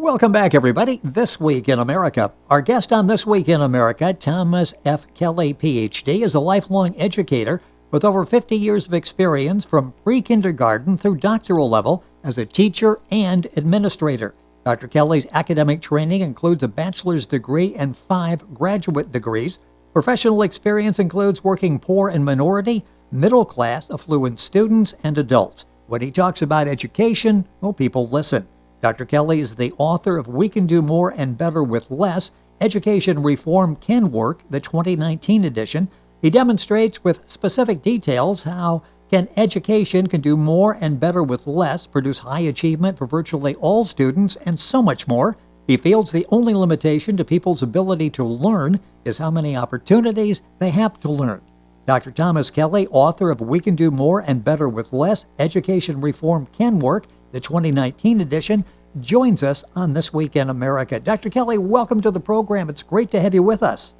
Welcome back, everybody. This Week in America. Our guest on This Week in America, Thomas F. Kelly, Ph.D., is a lifelong educator with over 50 years of experience from pre-kindergarten through doctoral level as a teacher and administrator. Dr. Kelly's academic training includes a bachelor's degree and 5 graduate degrees. Professional experience includes working poor and minority, middle class, affluent students, and adults. When he talks about education, well, people listen. Dr. Kelly is the author of We Can Do More and Better with Less, Education Reform Can Work, the 2019 edition. He demonstrates with specific details how education can do more and better with less, produce high achievement for virtually all students, and so much more. He feels the only limitation to people's ability to learn is how many opportunities they have to learn. Dr. Thomas Kelly, author of We Can Do More and Better with Less, Education Reform Can Work, the 2019 edition, joins us on This Week in America. Dr. Kelly, welcome to the program. It's great to have you with us.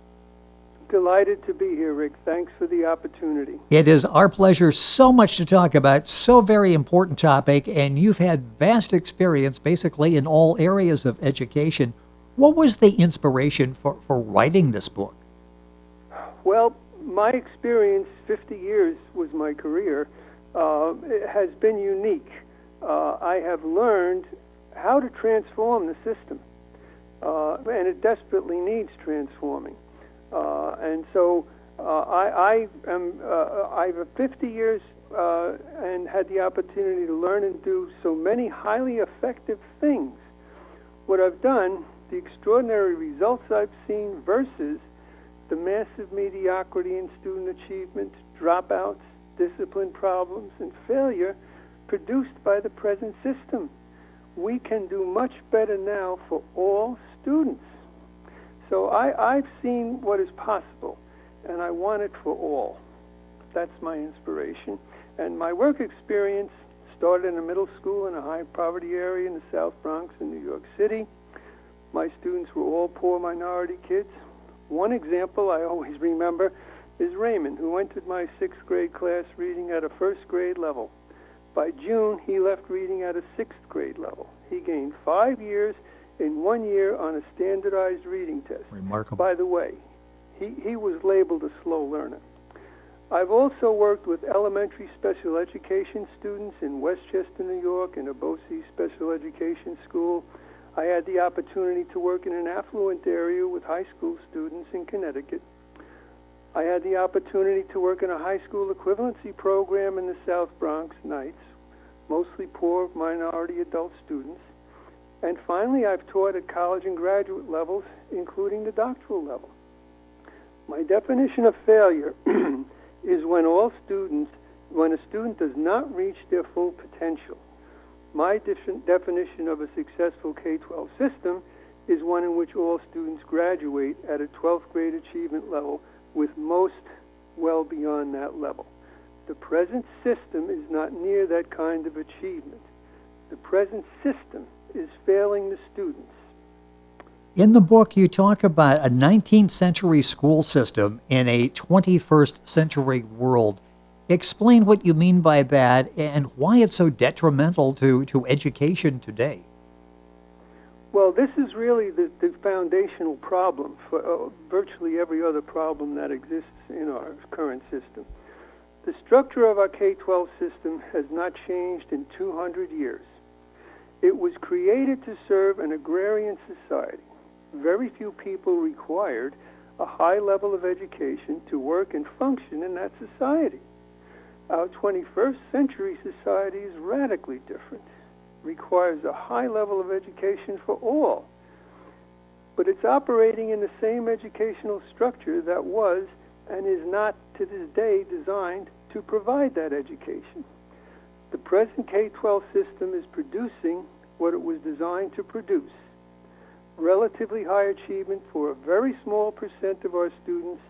Delighted to be here, Rick. Thanks for the opportunity. It is our pleasure. So much to talk about, so very important topic, and you've had vast experience basically in all areas of education. What was the inspiration for writing this book? Well, my experience, 50 years was my career, it has been unique. I have learned how to transform the system, and it desperately needs transforming. And so I have 50 years and had the opportunity to learn and do so many highly effective things. What I've done, the extraordinary results I've seen versus the massive mediocrity in student achievement, dropouts, discipline problems, and failure produced by the present system. We can do much better now for all students. So I've seen what is possible, and I want it for all. That's my inspiration. And my work experience started in a middle school in a high-poverty area in the South Bronx in New York City. My students were all poor minority kids. One example I always remember is Raymond, who entered my 6th grade class reading at a 1st grade level. By June, he left reading at a 6th grade level. He gained 5 years in 1 year on a standardized reading test. Remarkable. By the way, he was labeled a slow learner. I've also worked with elementary special education students in Westchester, New York, in a BOCES special education school. I had the opportunity to work in an affluent area with high school students in Connecticut. I had the opportunity to work in a high school equivalency program in the South Bronx nights, mostly poor minority adult students. And finally, I've taught at college and graduate levels, including the doctoral level. My definition of failure is when a student does not reach their full potential. My definition of a successful K-12 system is one in which all students graduate at a 12th grade achievement level, with most well beyond that level. The present system is not near that kind of achievement. The present system is failing the students. In the book, you talk about a 19th century school system in a 21st century world. Explain what you mean by that and why it's so detrimental to education today. Well, this is really the foundational problem for virtually every other problem that exists in our current system. The structure of our K-12 system has not changed in 200 years. It was created to serve an agrarian society. Very few people required a high level of education to work and function in that society. Our 21st century society is radically different. Requires a high level of education for all. But it's operating in the same educational structure that was and is not to this day designed to provide that education. The present K-12 system is producing what it was designed to produce. Relatively high achievement for a very small percent of our students.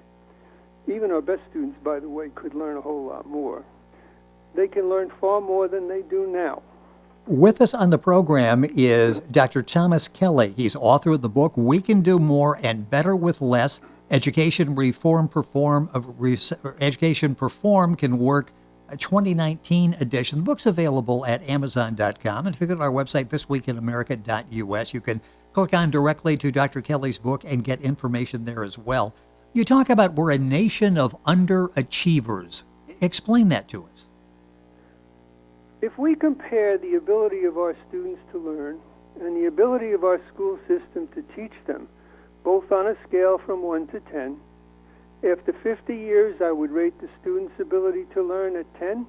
Even our best students, by the way, could learn a whole lot more. They can learn far more than they do now. With us on the program is Dr. Thomas Kelly. He's author of the book, We Can Do More and Better with Less, Education Reform Can Work, 2019 edition. The book's available at Amazon.com. And if you go to our website, thisweekinamerica.us, you can click on directly to Dr. Kelly's book and get information there as well. You talk about we're a nation of underachievers. Explain that to us. If we compare the ability of our students to learn and the ability of our school system to teach them, both on a scale from 1 to 10, after 50 years, I would rate the students' ability to learn at 10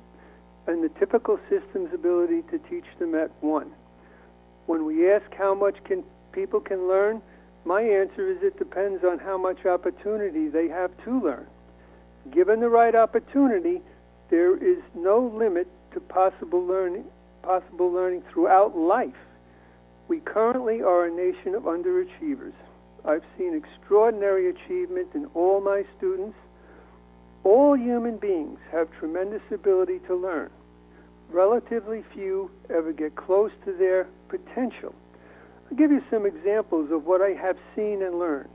and the typical system's ability to teach them at 1. When we ask how much people can learn, my answer is it depends on how much opportunity they have to learn. Given the right opportunity, there is no limit to possible learning throughout life. We currently are a nation of underachievers. I've seen extraordinary achievement in all my students. All human beings have tremendous ability to learn. Relatively few ever get close to their potential. I'll give you some examples of what I have seen and learned.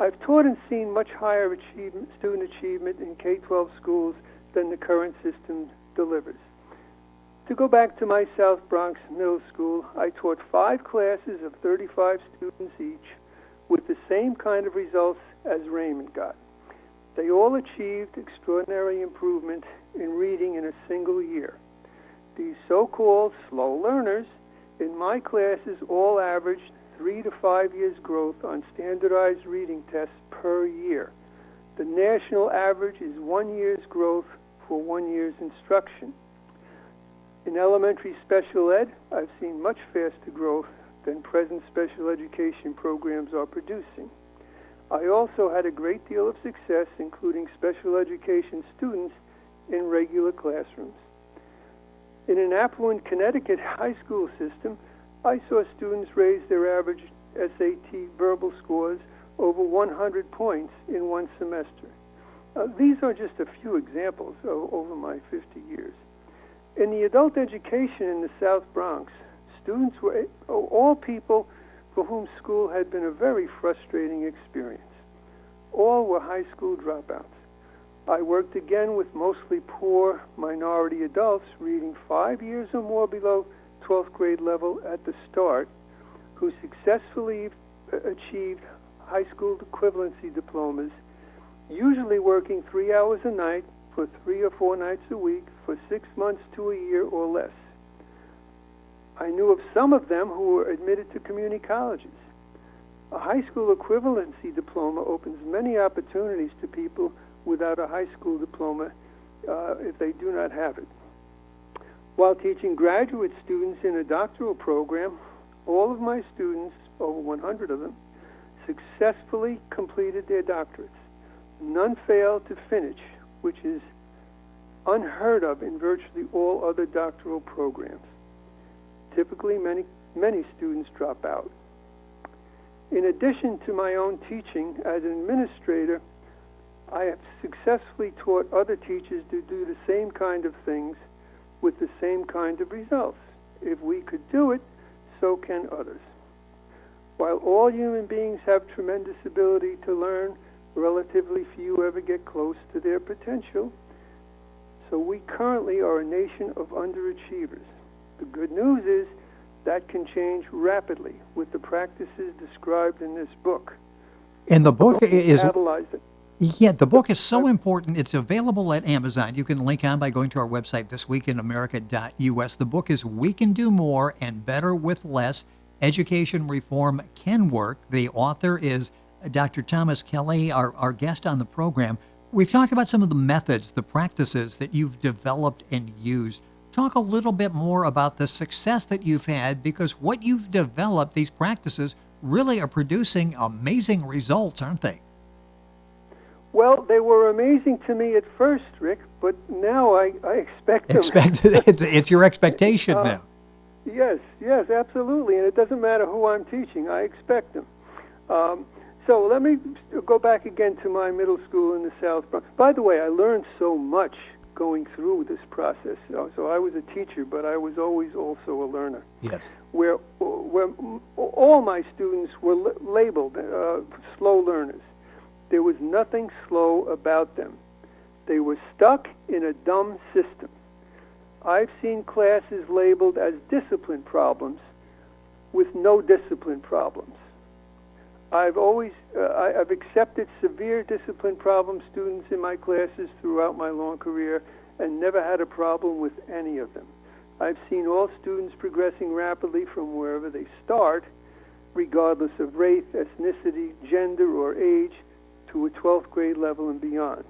I've taught and seen much higher student achievement in K-12 schools than the current system delivers. To go back to my South Bronx middle school, I taught 5 classes of 35 students each with the same kind of results as Raymond got. They all achieved extraordinary improvement in reading in a single year. These so-called slow learners in my classes all averaged 3 to 5 years growth on standardized reading tests per year. The national average is 1 year's growth for 1 year's instruction. In elementary special ed, I've seen much faster growth than present special education programs are producing. I also had a great deal of success including special education students in regular classrooms. In an affluent Connecticut high school system, I saw students raise their average SAT verbal scores over 100 points in one semester. These are just a few examples over my 50 years. In the adult education in the South Bronx, students were all people for whom school had been a very frustrating experience. All were high school dropouts. I worked again with mostly poor minority adults reading 5 years or more below 12th grade level at the start, who successfully achieved high school equivalency diplomas, usually working 3 hours a night for 3 or 4 nights a week for 6 months to a year or less. I knew of some of them who were admitted to community colleges. A high school equivalency diploma opens many opportunities to people without a high school diploma if they do not have it. While teaching graduate students in a doctoral program, all of my students, over 100 of them, successfully completed their doctorates. None failed to finish, which is unheard of in virtually all other doctoral programs. Typically, many students drop out. In addition to my own teaching as an administrator, I have successfully taught other teachers to do the same kind of things with the same kind of results. If we could do it, so can others. While all human beings have tremendous ability to learn, relatively few ever get close to their potential. So we currently are a nation of underachievers. The good news is that can change rapidly with the practices described in this book. And the book is... Catalyze it. Yeah, the book is so important. It's available at Amazon. You can link on by going to our website, thisweekinamerica.us. The book is We Can Do More and Better with Less. Education Reform Can Work. The author is Dr. Thomas Kelly, our guest on the program. We've talked about some of the methods, the practices that you've developed and used. Talk a little bit more about the success that you've had, because what you've developed, these practices, really are producing amazing results, aren't they? Well, they were amazing to me at first, Rick, but now I expect them. It's your expectation now. Yes, absolutely, and it doesn't matter who I'm teaching. I expect them. So let me go back again to my middle school in the South Bronx. By the way, I learned so much going through this process. So I was a teacher, but I was always also a learner. Yes. Where all my students were labeled slow learners. There was nothing slow about them. They were stuck in a dumb system. I've seen classes labeled as discipline problems with no discipline problems. I've accepted severe discipline problem students in my classes throughout my long career and never had a problem with any of them. I've seen all students progressing rapidly from wherever they start, regardless of race, ethnicity, gender, or age, to a 12th grade level and beyond.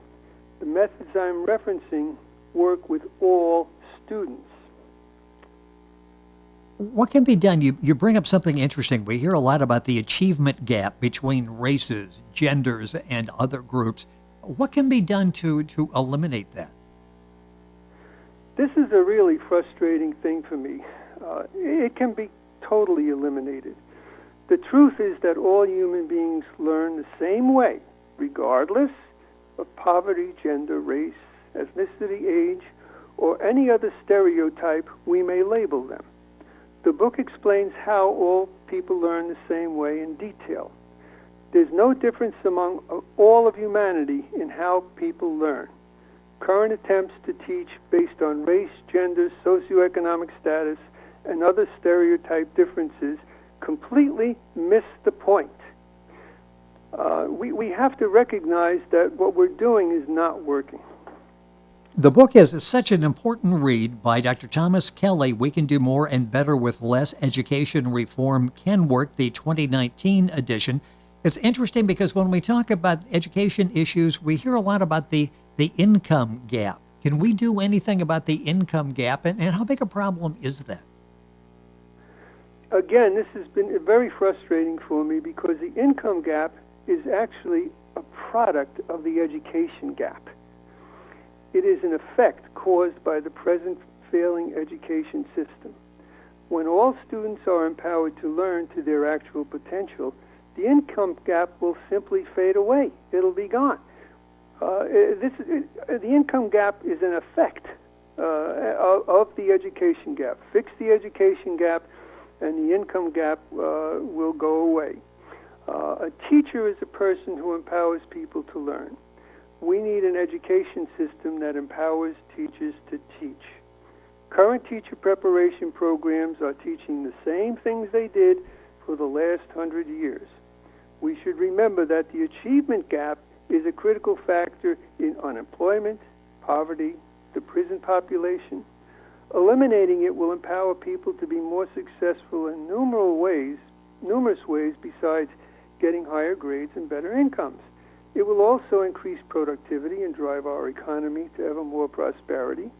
The methods I'm referencing work with all students. What can be done? You bring up something interesting. We hear a lot about the achievement gap between races, genders, and other groups. What can be done to eliminate that? This is a really frustrating thing for me. It can be totally eliminated. The truth is that all human beings learn the same way, regardless of poverty, gender, race, ethnicity, age, or any other stereotype we may label them. The book explains how all people learn the same way in detail. There's no difference among all of humanity in how people learn. Current attempts to teach based on race, gender, socioeconomic status, and other stereotype differences completely miss the point. We have to recognize that what we're doing is not working. The book is such an important read by Dr. Thomas Kelly, We Can Do More and Better with Less, Education Reform Can Work, the 2019 edition. It's interesting because when we talk about education issues, we hear a lot about the income gap. Can we do anything about the income gap, and how big a problem is that? Again, this has been very frustrating for me because the income gap is actually a product of the education gap. It is an effect caused by the present failing education system. When all students are empowered to learn to their actual potential, the income gap will simply fade away. It'll be gone. The income gap is an effect of the education gap. Fix the education gap, and the income gap will go away. A teacher is a person who empowers people to learn. We need an education system that empowers teachers to teach. Current teacher preparation programs are teaching the same things they did for the last 100 years. We should remember that the achievement gap is a critical factor in unemployment, poverty, the prison population. Eliminating it will empower people to be more successful in numerous ways besides getting higher grades and better incomes. It will also increase productivity and drive our economy to ever more prosperity.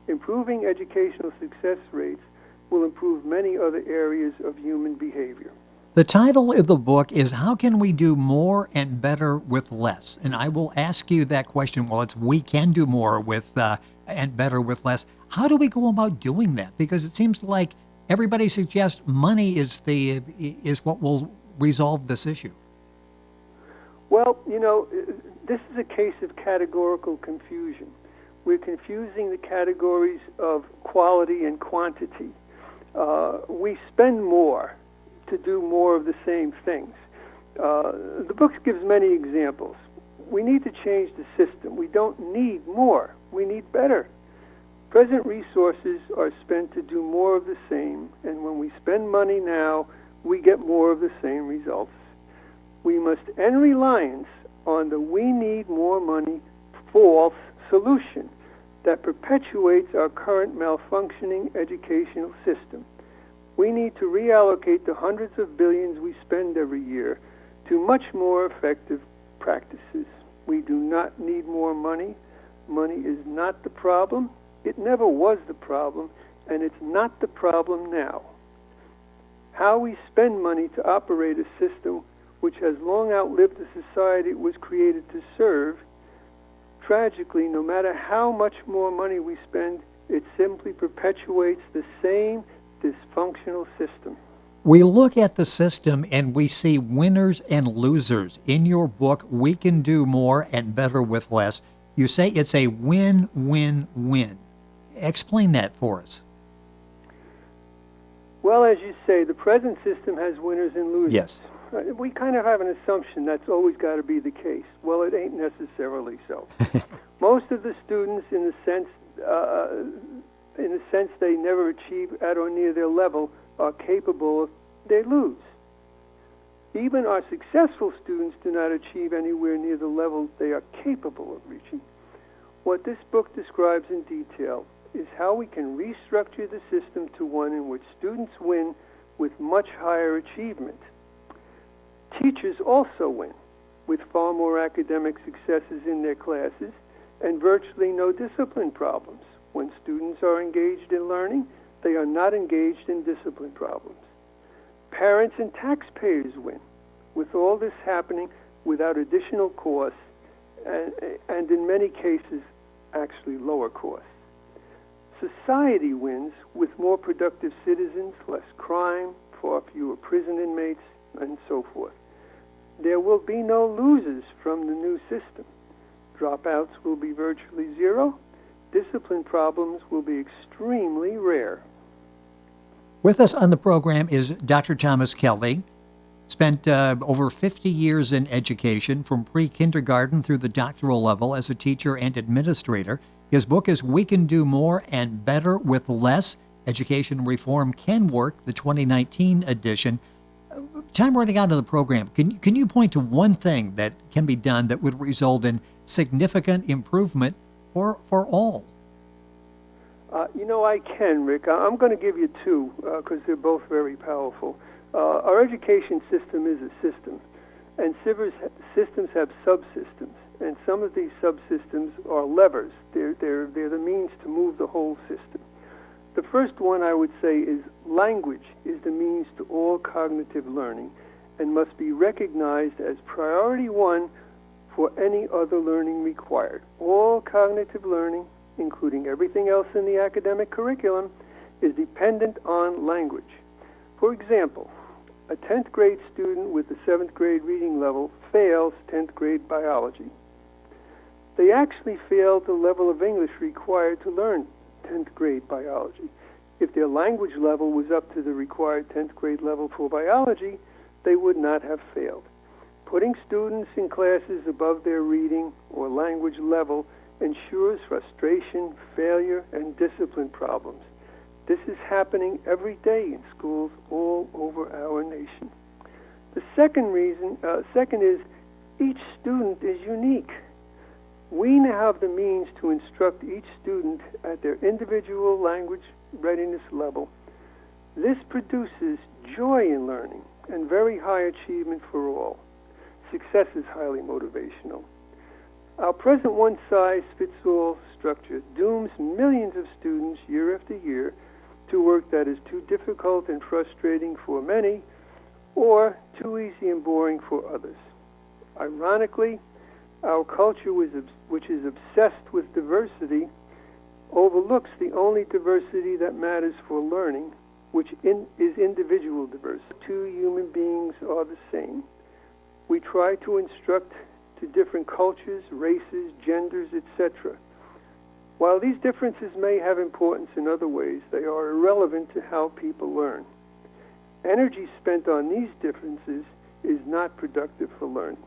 Improving educational success rates will improve many other areas of human behavior. The title of the book is How Can We Do More and Better with Less? And I will ask you that question. Well, it's we can do more with and better with less. How do we go about doing that? Because it seems like everybody suggests money is what will resolve this issue. Well, this is a case of categorical confusion. We're confusing the categories of quality and quantity. We spend more to do more of the same things. The book gives many examples. We need to change the system. We don't need more. We need better. Present resources are spent to do more of the same, and when we spend money now, we get more of the same results. We must end reliance on the we need more money false solution that perpetuates our current malfunctioning educational system. We need to reallocate the hundreds of billions we spend every year to much more effective practices. We do not need more money. Money is not the problem. It never was the problem, and it's not the problem now. How we spend money to operate a system which has long outlived the society it was created to serve, tragically, no matter how much more money we spend, it simply perpetuates the same dysfunctional system. We look at the system and we see winners and losers. In your book, We Can Do More and Better with Less, you say it's a win-win-win. Explain that for us. Well, as you say, the present system has winners and losers. Yes. We kind of have an assumption that's always got to be the case. Well, it ain't necessarily so. Most of the students, in the sense they never achieve at or near their level, are capable of, they lose. Even our successful students do not achieve anywhere near the level they are capable of reaching. What this book describes in detail is how we can restructure the system to one in which students win with much higher achievement. Teachers also win, with far more academic successes in their classes and virtually no discipline problems. When students are engaged in learning, they are not engaged in discipline problems. Parents and taxpayers win, with all this happening without additional costs and in many cases, actually lower costs. Society wins with more productive citizens, less crime, far fewer prison inmates, and so forth. There will be no losers from the new system. Dropouts will be virtually zero. Discipline problems will be extremely rare. With us on the program is Dr. Thomas Kelly. Spent over 50 years in education, from pre-kindergarten through the doctoral level as a teacher and administrator. His book is We Can Do More and Better with Less. Education Reform Can Work, the 2019 edition. Time running out of the program. Can you point to one thing that can be done that would result in significant improvement for all? I can, Rick. I'm going to give you two because they're both very powerful. Our education system is a system, and systems have subsystems, and some of these subsystems are levers. They're the means to move the whole system. The first one I would say is language is the means to all cognitive learning and must be recognized as priority one for any other learning required. All cognitive learning, including everything else in the academic curriculum, is dependent on language. For example, a 10th grade student with a 7th grade reading level fails 10th grade biology. They actually failed the level of English required to learn 10th grade biology. If their language level was up to the required 10th grade level for biology, they would not have failed. Putting students in classes above their reading or language level ensures frustration, failure, and discipline problems. This is happening every day in schools all over our nation. The second is each student is unique. We now have the means to instruct each student at their individual language readiness level. This produces joy in learning and very high achievement for all. Success is highly motivational. Our present one-size-fits-all structure dooms millions of students year after year to work that is too difficult and frustrating for many, or too easy and boring for others. Ironically, our culture, which is obsessed with diversity, overlooks the only diversity that matters for learning, which is individual diversity. Two human beings are the same. We try to instruct to different cultures, races, genders, etc. While these differences may have importance in other ways, they are irrelevant to how people learn. Energy spent on these differences is not productive for learning.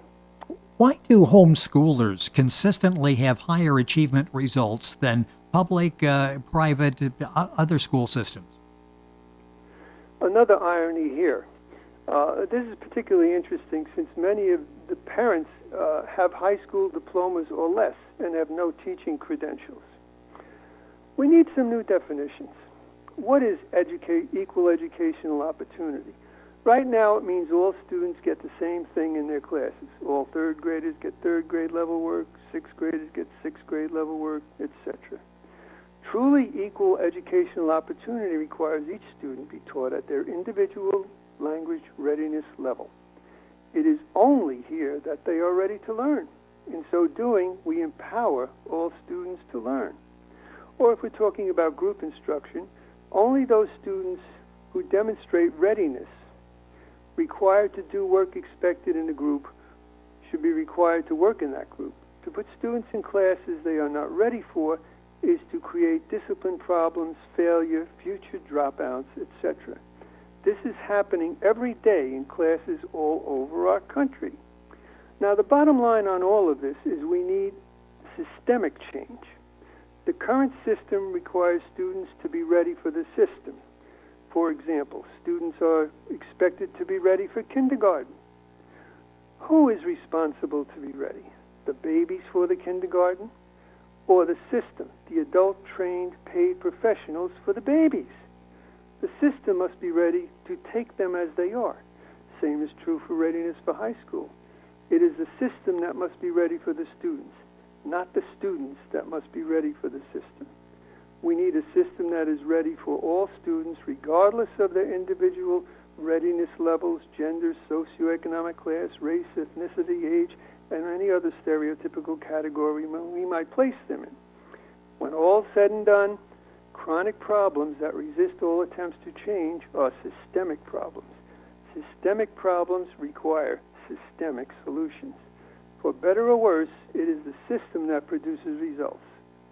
Why do homeschoolers consistently have higher achievement results than public, private, other school systems? Another irony here. This is particularly interesting since many of the parents have high school diplomas or less and have no teaching credentials. We need some new definitions. What is equal educational opportunity? Right now, it means all students get the same thing in their classes. All third graders get third grade level work, sixth graders get sixth grade level work, etc. Truly equal educational opportunity requires each student be taught at their individual language readiness level. It is only here that they are ready to learn. In so doing, we empower all students to learn. Or if we're talking about group instruction, only those students who demonstrate readiness required to do work expected in a group should be required to work in that group. To put students in classes they are not ready for is to create discipline problems, failure, future dropouts, etc. This is happening every day in classes all over our country. Now, the bottom line on all of this is we need systemic change. The current system requires students to be ready for the system. For example, students are expected to be ready for kindergarten. Who is responsible to be ready? The babies for the kindergarten, or the system, the adult-trained, paid professionals for the babies? The system must be ready to take them as they are. Same is true for readiness for high school. It is the system that must be ready for the students, not the students that must be ready for the system. We need a system that is ready for all students, regardless of their individual readiness levels, gender, socioeconomic class, race, ethnicity, age, and any other stereotypical category we might place them in. When all's said and done, chronic problems that resist all attempts to change are systemic problems. Systemic problems require systemic solutions. For better or worse, it is the system that produces results,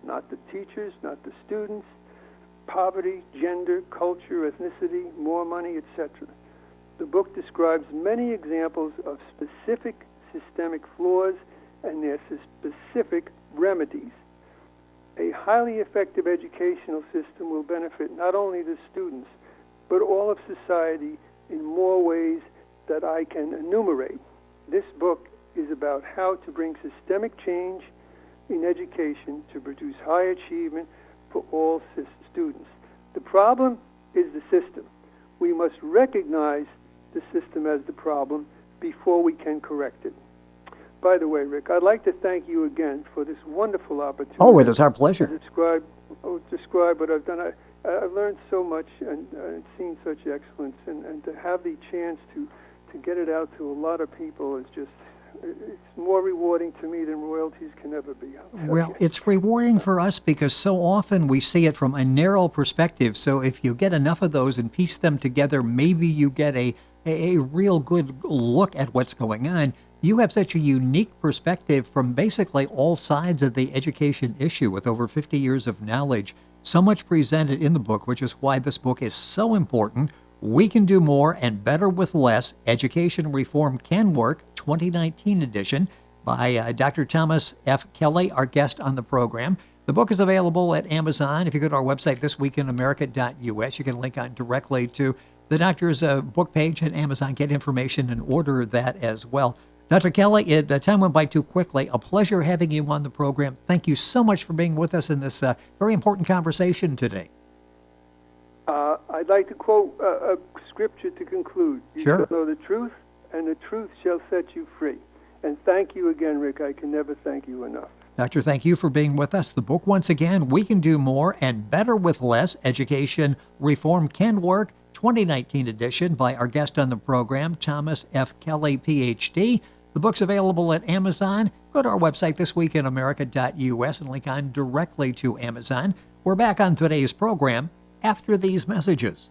not the teachers, not the students. Poverty, gender, culture, ethnicity, more money, etc. The book describes many examples of specific systemic flaws and their specific remedies. A highly effective educational system will benefit not only the students, but all of society in more ways that I can enumerate. This book is about how to bring systemic change in education to produce high achievement for all students. The problem is the system. We must recognize the system as the problem before we can correct it. By the way, Rick, I'd like to thank you again for this wonderful opportunity. Oh, it is our pleasure. To describe what I've done. I've learned so much and seen such excellence, and to have the chance to get it out to a lot of people is just, it's more rewarding to me than royalties can ever be. Well, it's rewarding for us because so often we see it from a narrow perspective. So if you get enough of those and piece them together, maybe you get a real good look at what's going on. You have such a unique perspective from basically all sides of the education issue with over 50 years of knowledge. So much presented in the book, which is why this book is so important. We Can Do More and Better with Less. Education Reform Can Work, 2019 edition by Dr. Thomas F. Kelly, our guest on the program. The book is available at Amazon. If you go to our website, thisweekinamerica.us, you can link on directly to the doctor's book page at Amazon, get information and order that as well. Dr. Kelly, the time went by too quickly. A pleasure having you on the program. Thank you so much for being with us in this very important conversation today. I'd like to quote a scripture to conclude. You Sure. shall know the truth, and the truth shall set you free. And thank you again, Rick. I can never thank you enough. Doctor, thank you for being with us. The book, once again, We Can Do More and Better with Less. Education Reform Can Work, 2019 edition by our guest on the program, Thomas F. Kelly, Ph.D. The book's available at Amazon. Go to our website, thisweekinamerica.us, and link on directly to Amazon. We're back on today's program after these messages.